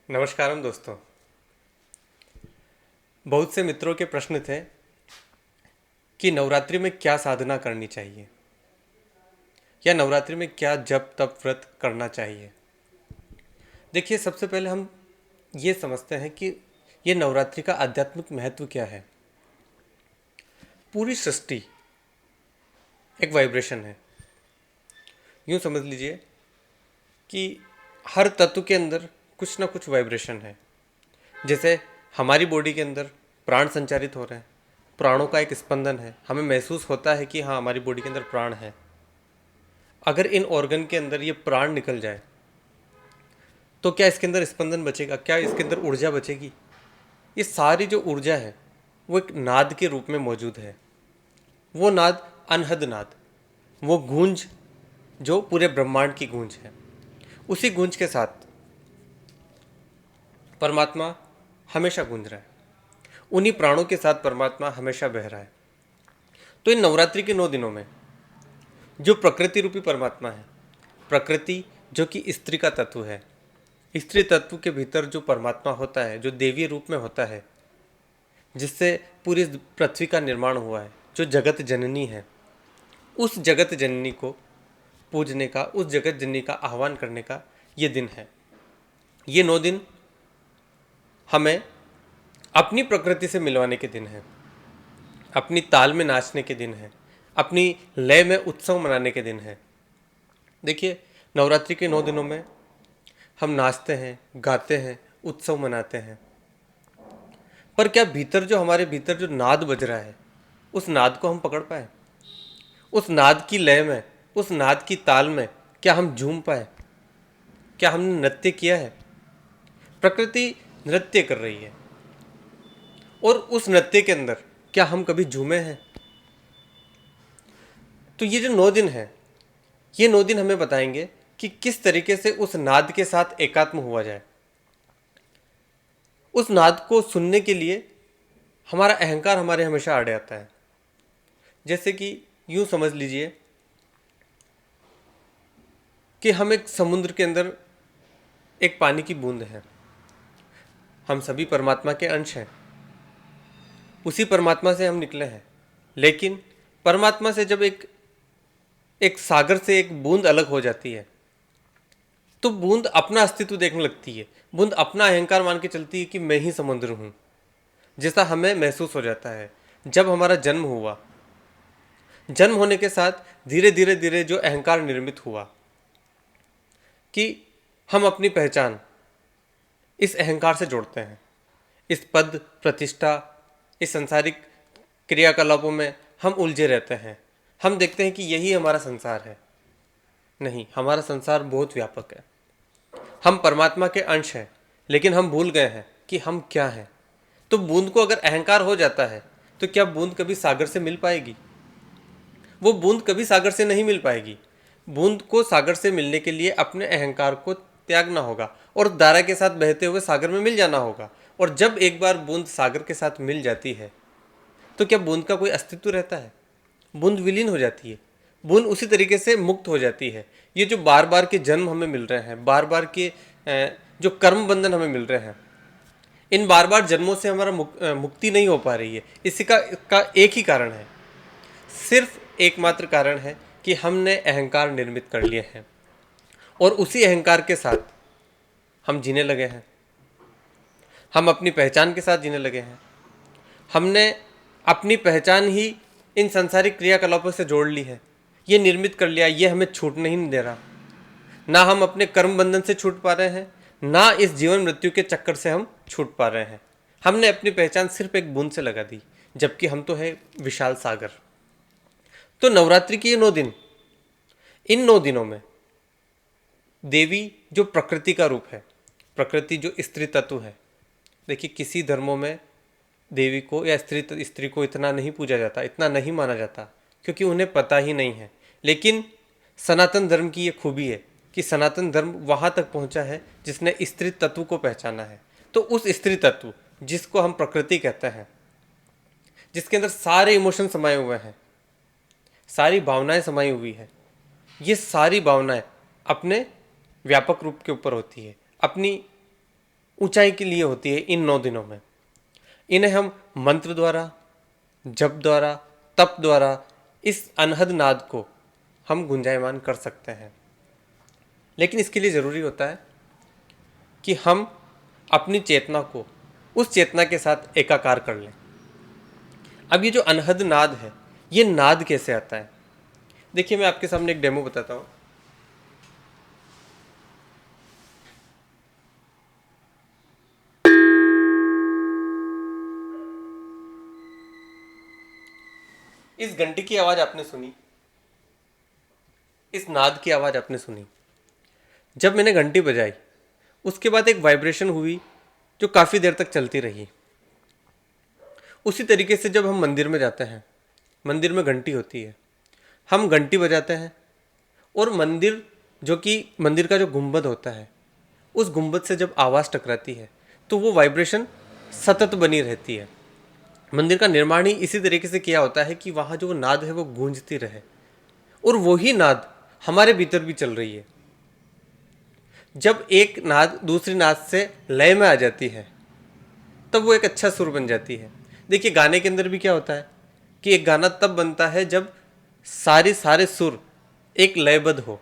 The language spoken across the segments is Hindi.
नमस्कारम दोस्तों। बहुत से मित्रों के प्रश्न थे कि नवरात्रि में क्या साधना करनी चाहिए या नवरात्रि में क्या जप तप व्रत करना चाहिए। देखिए, सबसे पहले हम ये समझते हैं कि ये नवरात्रि का आध्यात्मिक महत्व क्या है। पूरी सृष्टि एक वाइब्रेशन है। यूँ समझ लीजिए कि हर तत्व के अंदर कुछ ना कुछ वाइब्रेशन है। जैसे हमारी बॉडी के अंदर प्राण संचारित हो रहे हैं, प्राणों का एक स्पंदन है, हमें महसूस होता है कि हाँ, हमारी बॉडी के अंदर प्राण है। अगर इन ऑर्गन के अंदर ये प्राण निकल जाए तो क्या इसके अंदर स्पंदन बचेगा? क्या इसके अंदर ऊर्जा बचेगी? ये सारी जो ऊर्जा है वो एक नाद के रूप में मौजूद है। वो नाद अनहद नाद, वो गूंज जो पूरे ब्रह्मांड की गूंज है। उसी गूंज के साथ परमात्मा हमेशा गूंज रहा है। उन्हीं प्राणों के साथ परमात्मा हमेशा बह रहा है। तो इन नवरात्रि के 9 दिनों में जो प्रकृति रूपी परमात्मा है, प्रकृति जो कि स्त्री का तत्व है, स्त्री तत्व के भीतर जो परमात्मा होता है, जो देवी रूप में होता है, जिससे पूरी पृथ्वी का निर्माण हुआ है, जो जगत जननी है, उस जगत जननी को पूजने का, उस जगत जननी का आह्वान करने का ये दिन है। ये 9 दिन हमें अपनी प्रकृति से मिलवाने के दिन है, अपनी ताल में नाचने के दिन है, अपनी लय में उत्सव मनाने के दिन है। देखिए, नवरात्रि के 9 दिनों में हम नाचते हैं, गाते हैं, उत्सव मनाते हैं, पर क्या भीतर जो हमारे भीतर जो नाद बज रहा है, उस नाद को हम पकड़ पाए? उस नाद की लय में, उस नाद की ताल में क्या हम झूम पाए? क्या हमने नृत्य किया है? प्रकृति नृत्य कर रही है और उस नृत्य के अंदर क्या हम कभी झूमे हैं? तो ये जो 9 दिन है, ये 9 दिन हमें बताएंगे कि किस तरीके से उस नाद के साथ एकात्म हुआ जाए। उस नाद को सुनने के लिए हमारा अहंकार हमारे हमेशा आड़े आता है। जैसे कि यूं समझ लीजिए कि हम एक समुद्र के अंदर एक पानी की बूंद हैं। हम सभी परमात्मा के अंश हैं, उसी परमात्मा से हम निकले हैं। लेकिन परमात्मा से जब एक एक सागर से एक बूंद अलग हो जाती है तो बूंद अपना अस्तित्व देखने लगती है। बूंद अपना अहंकार मान के चलती है कि मैं ही समुद्र हूँ, जैसा हमें महसूस हो जाता है। जब हमारा जन्म हुआ, जन्म होने के साथ धीरे धीरे धीरे जो अहंकार निर्मित हुआ कि हम अपनी पहचान इस अहंकार से जोड़ते हैं। इस पद प्रतिष्ठा, इस संसारिक क्रियाकलापों में हम उलझे रहते हैं। हम देखते हैं कि यही हमारा संसार है। नहीं, हमारा संसार बहुत व्यापक है। हम परमात्मा के अंश हैं, लेकिन हम भूल गए हैं कि हम क्या हैं। तो बूंद को अगर अहंकार हो जाता है तो क्या बूंद कभी सागर से मिल पाएगी? वो बूंद कभी सागर से नहीं मिल पाएगी। बूंद को सागर से मिलने के लिए अपने अहंकार को त्यागना होगा और धारा के साथ बहते हुए सागर में मिल जाना होगा। और जब एक बार बूंद सागर के साथ मिल जाती है तो क्या बूंद का कोई अस्तित्व रहता है? बूंद विलीन हो जाती है। बूंद उसी तरीके से मुक्त हो जाती है। ये जो बार बार के जन्म हमें मिल रहे हैं, बार बार के जो कर्म बंधन हमें मिल रहे हैं, इन बार बार जन्मों से हमारा मुक्ति नहीं हो पा रही है। इसी का एक ही कारण है, सिर्फ एकमात्र कारण है कि हमने अहंकार निर्मित कर लिए हैं और उसी अहंकार के साथ हम जीने लगे हैं। हम अपनी पहचान के साथ जीने लगे हैं। हमने अपनी पहचान ही इन सांसारिक क्रियाकलापों से जोड़ ली है, ये निर्मित कर लिया। ये हमें छूट नहीं दे रहा। ना हम अपने कर्म बंधन से छूट पा रहे हैं, ना इस जीवन मृत्यु के चक्कर से हम छूट पा रहे हैं। हमने अपनी पहचान सिर्फ एक बूंद से लगा दी, जबकि हम तो है विशाल सागर। तो नवरात्रि के ये 9 दिन, इन 9 दिनों में देवी जो प्रकृति का रूप है, प्रकृति जो स्त्री तत्व है। देखिए, किसी धर्मों में देवी को या स्त्री को इतना नहीं पूजा जाता, इतना नहीं माना जाता, क्योंकि उन्हें पता ही नहीं है। लेकिन सनातन धर्म की ये खूबी है कि सनातन धर्म वहाँ तक पहुँचा है जिसने स्त्री तत्व को पहचाना है। तो उस स्त्री तत्व जिसको हम प्रकृति कहते हैं, जिसके अंदर सारे इमोशन समाये हुए हैं, सारी भावनाएं समाई हुई है, ये सारी भावनाएं अपने व्यापक रूप के ऊपर होती है, अपनी ऊंचाई के लिए होती है इन 9 दिनों में। इन्हें हम मंत्र द्वारा, जप द्वारा, तप द्वारा इस अनहद नाद को हम गुंजायमान कर सकते हैं। लेकिन इसके लिए ज़रूरी होता है कि हम अपनी चेतना को उस चेतना के साथ एकाकार कर लें। अब ये जो अनहद नाद है, ये नाद कैसे आता है? देखिए, मैं आपके सामने एक डेमो बताता हूँ। इस घंटी की आवाज़ आपने सुनी, इस नाद की आवाज़ आपने सुनी। जब मैंने घंटी बजाई, उसके बाद एक वाइब्रेशन हुई जो काफ़ी देर तक चलती रही। उसी तरीके से जब हम मंदिर में जाते हैं, मंदिर में घंटी होती है, हम घंटी बजाते हैं और मंदिर, जो कि मंदिर का जो गुंबद होता है, उस गुंबद से जब आवाज़ टकराती है तो वो वाइब्रेशन सतत बनी रहती है। मंदिर का निर्माण ही इसी तरीके से किया होता है कि वहाँ जो नाद है वो गूंजती रहे, और वही नाद हमारे भीतर भी चल रही है। जब एक नाद दूसरी नाद से लय में आ जाती है तब वो एक अच्छा सुर बन जाती है। देखिए, गाने के अंदर भी क्या होता है कि एक गाना तब बनता है जब सारे सुर एक लयबद्ध हो,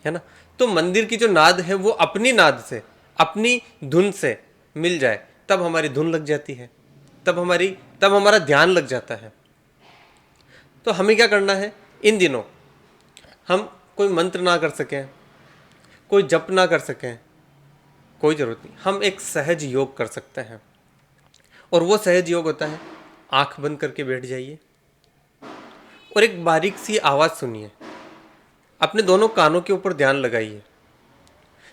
है ना। तो मंदिर की जो नाद है वो अपनी नाद से, अपनी धुन से मिल जाए तब हमारी धुन लग जाती है, तब हमारा ध्यान लग जाता है। तो हमें क्या करना है इन दिनों? हम कोई मंत्र ना कर सकें, कोई जप ना कर सकें, कोई ज़रूरत नहीं, हम एक सहज योग कर सकते हैं। और वो सहज योग होता है, आंख बंद करके बैठ जाइए और एक बारीक सी आवाज़ सुनिए। अपने दोनों कानों के ऊपर ध्यान लगाइए।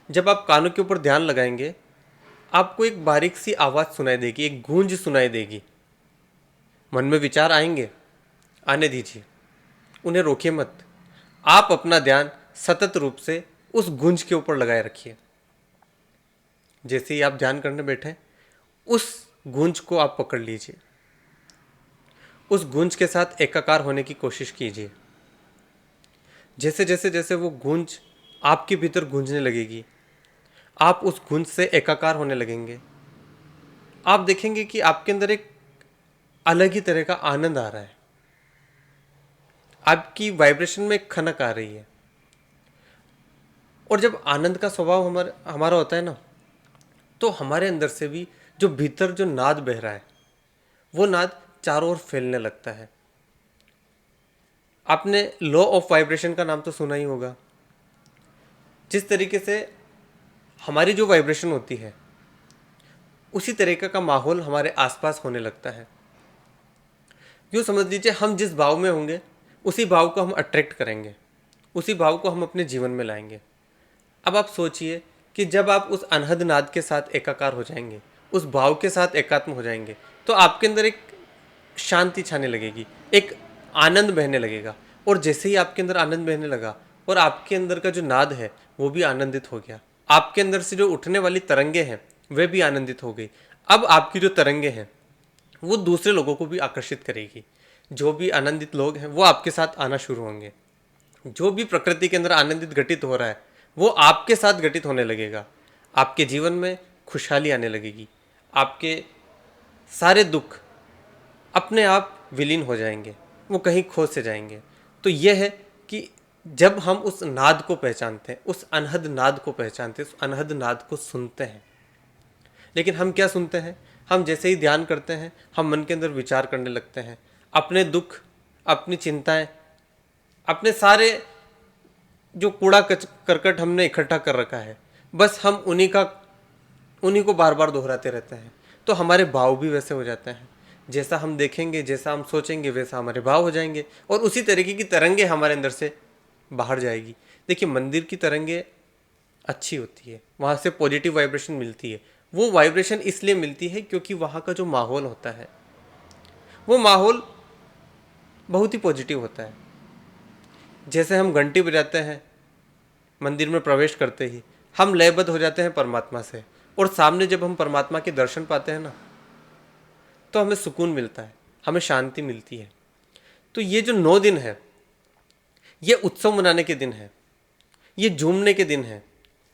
जब आप कानों के ऊपर ध्यान लगाएंगे, आपको एक बारीक सी आवाज़ सुनाई देगी, एक गूंज सुनाई देगी। मन में विचार आएंगे, आने दीजिए, उन्हें रोकिए मत। आप अपना ध्यान सतत रूप से उस गूंज के ऊपर लगाए रखिए। जैसे ही आप ध्यान करने बैठे, उस गूंज को आप पकड़ लीजिए, उस गूंज के साथ एकाकार होने की कोशिश कीजिए। जैसे जैसे जैसे वो गूंज आपके भीतर गूंजने लगेगी, आप उस गूंज से एकाकार होने लगेंगे। आप देखेंगे कि आपके अंदर एक अलग ही तरह का आनंद आ रहा है, आपकी वाइब्रेशन में एक खनक आ रही है। और जब आनंद का स्वभाव हमारा होता है ना, तो हमारे अंदर से भी जो भीतर जो नाद बह रहा है, वो नाद चारों ओर फैलने लगता है। आपने लॉ ऑफ वाइब्रेशन का नाम तो सुना ही होगा। जिस तरीके से हमारी जो वाइब्रेशन होती है, उसी तरीके का माहौल हमारे आसपास होने लगता है। यूँ समझ लीजिए, हम जिस भाव में होंगे उसी भाव को हम अट्रैक्ट करेंगे, उसी भाव को हम अपने जीवन में लाएंगे। अब आप सोचिए कि जब आप उस अनहद नाद के साथ एकाकार हो जाएंगे, उस भाव के साथ एकात्म हो जाएंगे, तो आपके अंदर एक शांति छाने लगेगी, एक आनंद बहने लगेगा। और जैसे ही आपके अंदर आनंद बहने लगा और आपके अंदर का जो नाद है वो भी आनंदित हो गया, आपके अंदर से जो उठने वाली तरंगे हैं वे भी आनंदित हो गई। अब आपकी जो तरंगे हैं वो दूसरे लोगों को भी आकर्षित करेगी। जो भी आनंदित लोग हैं वो आपके साथ आना शुरू होंगे। जो भी प्रकृति के अंदर आनंदित घटित हो रहा है वो आपके साथ घटित होने लगेगा। आपके जीवन में खुशहाली आने लगेगी, आपके सारे दुख अपने आप विलीन हो जाएंगे, वो कहीं खो से जाएंगे। तो यह है कि जब हम उस नाद को पहचानते हैं, उस अनहद नाद को पहचानते हैं, उस अनहद नाद को सुनते हैं। लेकिन हम क्या सुनते हैं? हम जैसे ही ध्यान करते हैं, हम मन के अंदर विचार करने लगते हैं, अपने दुख, अपनी चिंताएं, अपने सारे जो कूड़ा करकट हमने इकट्ठा कर रखा है, बस हम उन्हीं को बार बार दोहराते रहते हैं। तो हमारे भाव भी वैसे हो जाते हैं। जैसा हम देखेंगे, जैसा हम सोचेंगे, वैसा हमारे भाव हो जाएंगे और उसी तरीके की तरंगे हमारे अंदर से बाहर जाएगी। देखिए, मंदिर की तरंगे अच्छी होती है, वहाँ से पॉजिटिव वाइब्रेशन मिलती है। वो वाइब्रेशन इसलिए मिलती है क्योंकि वहाँ का जो माहौल होता है वो माहौल बहुत ही पॉजिटिव होता है। जैसे हम घंटी बजाते हैं, मंदिर में प्रवेश करते ही हम लयबद्ध हो जाते हैं परमात्मा से, और सामने जब हम परमात्मा के दर्शन पाते हैं ना, तो हमें सुकून मिलता है, हमें शांति मिलती है। तो ये जो 9 दिन है, ये उत्सव मनाने के दिन है, ये झूमने के दिन है,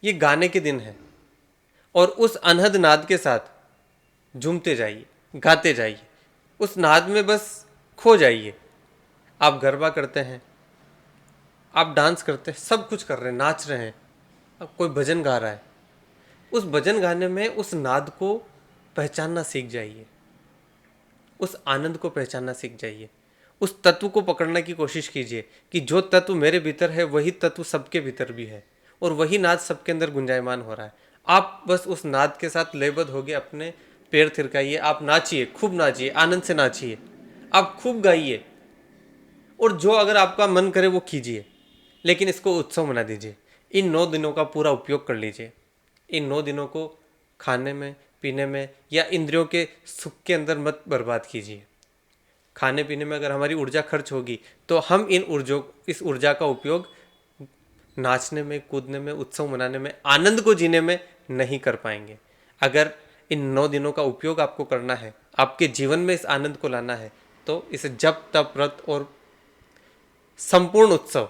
ये गाने के दिन है। और उस अनहद नाद के साथ झूमते जाइए, गाते जाइए, उस नाद में बस खो जाइए। आप गरबा करते हैं, आप डांस करते हैं, सब कुछ कर रहे हैं, नाच रहे हैं, अब कोई भजन गा रहा है, उस भजन गाने में उस नाद को पहचानना सीख जाइए, उस आनंद को पहचानना सीख जाइए, उस तत्व को पकड़ने की कोशिश कीजिए कि जो तत्व मेरे भीतर है वही तत्व सबके भीतर भी है और वही नाद सबके अंदर गुंजायमान हो रहा है। आप बस उस नाद के साथ लयबद्ध होकर अपने पैर थिरकाइए, आप नाचिए, खूब नाचिए, आनंद से नाचिए, आप खूब गाइए, और जो अगर आपका मन करे वो कीजिए, लेकिन इसको उत्सव मना दीजिए। इन 9 दिनों का पूरा उपयोग कर लीजिए। इन 9 दिनों को खाने में, पीने में या इंद्रियों के सुख के अंदर मत बर्बाद कीजिए। खाने पीने में अगर हमारी ऊर्जा खर्च होगी तो हम इस ऊर्जा का उपयोग नाचने में, कूदने में, उत्सव मनाने में, आनंद को जीने में नहीं कर पाएंगे। अगर इन 9 दिनों का उपयोग आपको करना है, आपके जीवन में इस आनंद को लाना है, तो इसे जप तप व्रत और संपूर्ण उत्सव,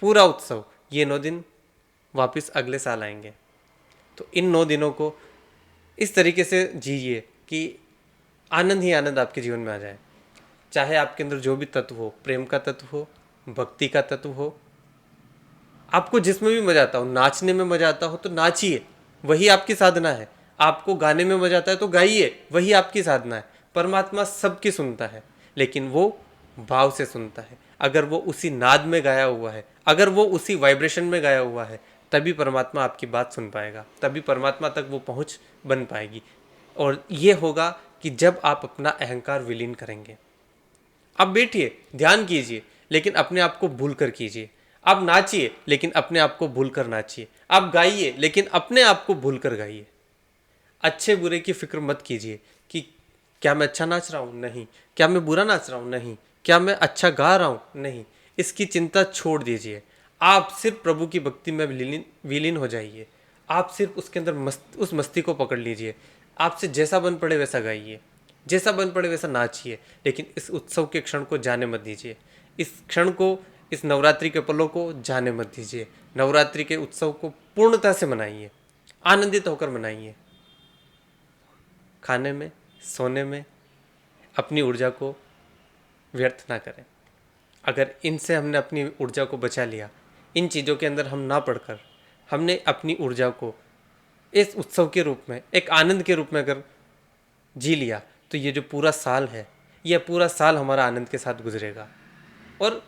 पूरा उत्सव, ये 9 दिन वापस अगले साल आएंगे। तो इन 9 दिनों को इस तरीके से जीजिए कि आनंद ही आनंद आपके जीवन में आ जाए। चाहे आपके अंदर जो भी तत्व हो, प्रेम का तत्व हो, भक्ति का तत्व हो, आपको जिसमें भी मजा आता हो, नाचने में मजा आता हो तो नाचिए, वही आपकी साधना है। आपको गाने में मजा आता है तो गाइए, वही आपकी साधना है। परमात्मा सबकी सुनता है, लेकिन वो भाव से सुनता है। अगर वो उसी नाद में गाया हुआ है, अगर वो उसी वाइब्रेशन में गाया हुआ है, तभी परमात्मा आपकी बात सुन पाएगा, तभी परमात्मा तक वो पहुंच बन पाएगी। और ये होगा कि जब आप अपना अहंकार विलीन करेंगे। आप बैठिए, ध्यान कीजिए, लेकिन अपने आप को भूल कर कीजिए। आप नाचिए, लेकिन अपने आप को भूल कर नाचिए। आप गाइए, लेकिन अपने आप को भूल कर गाइए। अच्छे बुरे की फिक्र मत कीजिए कि क्या मैं अच्छा नाच रहा हूँ, नहीं। क्या मैं बुरा नाच रहा हूँ, नहीं। क्या मैं अच्छा गा रहा हूँ, नहीं। इसकी चिंता छोड़ दीजिए। आप सिर्फ प्रभु की भक्ति में विलीन हो जाइए। आप सिर्फ उसके अंदर उस मस्ती को पकड़ लीजिए। आपसे जैसा बन पड़े वैसा गाइए, जैसा बन पड़े वैसा नाचिए, लेकिन इस उत्सव के क्षण को जाने मत दीजिए। इस क्षण को, इस नवरात्रि के पलों को जाने मत दीजिए। नवरात्रि के उत्सव को पूर्णता से मनाइए, आनंदित होकर मनाइए। खाने में, सोने में अपनी ऊर्जा को व्यर्थ ना करें। अगर इनसे हमने अपनी ऊर्जा को बचा लिया, इन चीज़ों के अंदर हम ना पढ़कर हमने अपनी ऊर्जा को इस उत्सव के रूप में, एक आनंद के रूप में अगर जी लिया, तो ये जो पूरा साल है, यह पूरा साल हमारा आनंद के साथ गुजरेगा और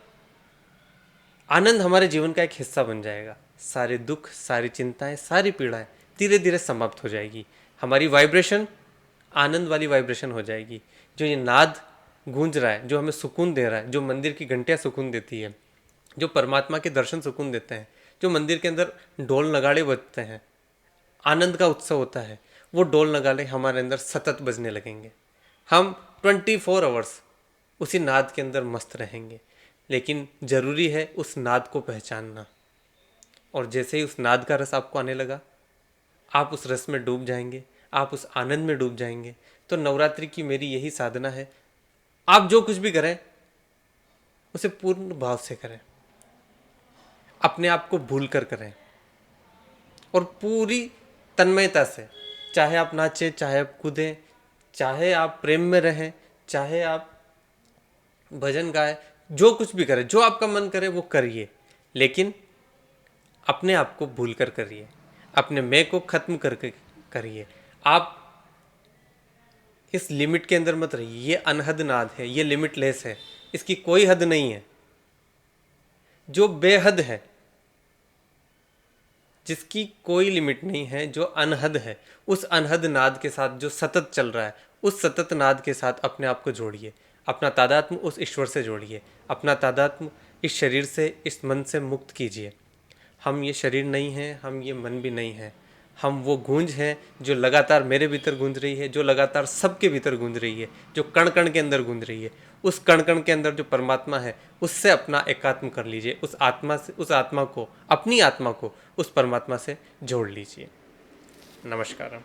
आनंद हमारे जीवन का एक हिस्सा बन जाएगा। सारे दुख, सारी चिंताएं, सारी पीड़ाएं धीरे धीरे समाप्त हो जाएगी। हमारी वाइब्रेशन आनंद वाली वाइब्रेशन हो जाएगी। जो ये नाद गूंज रहा है, जो हमें सुकून दे रहा है, जो मंदिर की घंटियां सुकून देती है, जो परमात्मा के दर्शन सुकून देते हैं, जो मंदिर के अंदर ढोल नगाड़े बजते हैं, आनंद का उत्सव होता है, वो ढोल नगाड़े हमारे अंदर सतत बजने लगेंगे। हम 24 आवर्स उसी नाद के अंदर मस्त रहेंगे। लेकिन ज़रूरी है उस नाद को पहचानना, और जैसे ही उस नाद का रस आपको आने लगा, आप उस रस में डूब जाएंगे, आप उस आनंद में डूब जाएंगे। तो नवरात्रि की मेरी यही साधना है, आप जो कुछ भी करें उसे पूर्ण भाव से करें, अपने आप को भूल कर करें और पूरी तन्मयता से। चाहे आप नाचें, चाहे आप कूदें, चाहे आप प्रेम में रहें, चाहे आप भजन गाएं, जो कुछ भी करें, जो आपका मन करे वो करिए, लेकिन अपने आप को भूल कर करिए, अपने मैं को खत्म करके करिए। आप इस लिमिट के अंदर मत रहिए। ये अनहद नाद है, ये लिमिटलेस है, इसकी कोई हद नहीं है। जो बेहद है, जिसकी कोई लिमिट नहीं है, जो अनहद है, उस अनहद नाद के साथ जो सतत चल रहा है, उस सतत नाद के साथ अपने आप को जोड़िए। अपना तादात्म्य उस ईश्वर से जोड़िए, अपना तादात्म्य इस शरीर से, इस मन से मुक्त कीजिए। हम ये शरीर नहीं हैं, हम ये मन भी नहीं हैं, हम वो गूंज हैं जो लगातार मेरे भीतर गूंज रही है, जो लगातार सबके भीतर गूंज रही है, जो कण कण के अंदर गूंज रही है। उस कण कण के अंदर जो परमात्मा है, उससे अपना एकात्म कर लीजिए। उस आत्मा से, उस आत्मा को, अपनी आत्मा को उस परमात्मा से जोड़ लीजिए। नमस्कार।